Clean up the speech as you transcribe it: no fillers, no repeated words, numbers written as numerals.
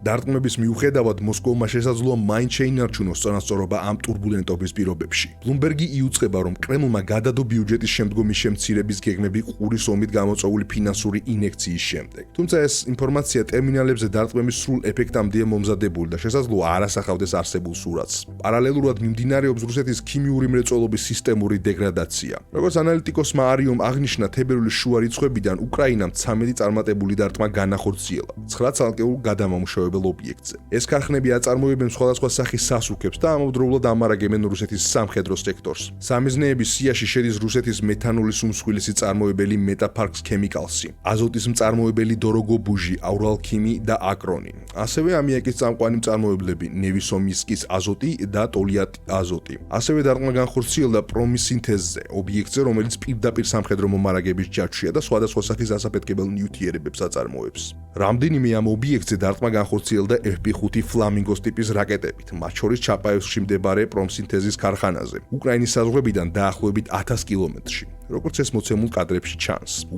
დარტყმების მიუხედავად მოსკოვმა შესაძლოა მაინც შეინარჩუნოს წონასწორობა ამ ტურბულენტობის პირობებში. Bloomberg-ი იუწყება, რომ კრემლმა გადადო ბიუჯეტის შემდგომი შემცირების გეგმები ყურის ომით გამოწვეული ფინანსური ინექციის შემდეგ. თუმცა ეს ინფორმაცია ტერმინალებზე დარტყმების სრულ ეფექტამდეა მომზადებული და შესაძლოა არ ასახავდეს არსებულ სურათს. პარალელურად მიმდინარეობს რუსეთის ქიმიური მრეწველობის სისტემური დეგრადაცია. როგორც ანალიტიკოსმა არიომ აღნიშნა, თებერვლის შუა რიცხვებიდან უკრაინამ 13 წარმატებული დარტყმა განახორციელა 9 ცალკეულ გადამამუშავებელ ობიექტზე. ეს ქარხნები აწარმოებენ სხვადასხვა სახის სასუქებს და ამავდროულად ამარაგებენ რუსეთის სამხედრო სექტორს. სამიზნეების სიაში შედის რუსეთის მეთანოლის უმსხვილესი წარმოებელი მეტაფარკს ქემიკალსი, აზოტის მწარმოებელი დოროგობუჟი, აურალქიმი და აკრონი. ასევე ამიაკის წამყვანი მწარმოებლები ნევისომისკის აზოტი და ტოლიატ აზოტი. ასევე დარტყმა განხორციელდა პრომისინთეზზე, ობიექტზე, რომელიც პირდაპირ სამხედრო მომარაგების ჯაჭვია და სხვადასხვა სახის ასაფეთქებელ ნივთიერებებს აწარმოებს. რამდენიმე ამ ობიექტზე დარტყმა განხორციელდა FP5 ფლამინგოს ტიპის რაკეტებით, მათ შორის ჩაპაევსკში მდებარე პრომსინთეზის ქარხანაზე, უკრაინის საზღვრებიდან დაახლოებით 1000 კილომეტრში, როგორც ეს მოცემულ კადრებში ჩანს.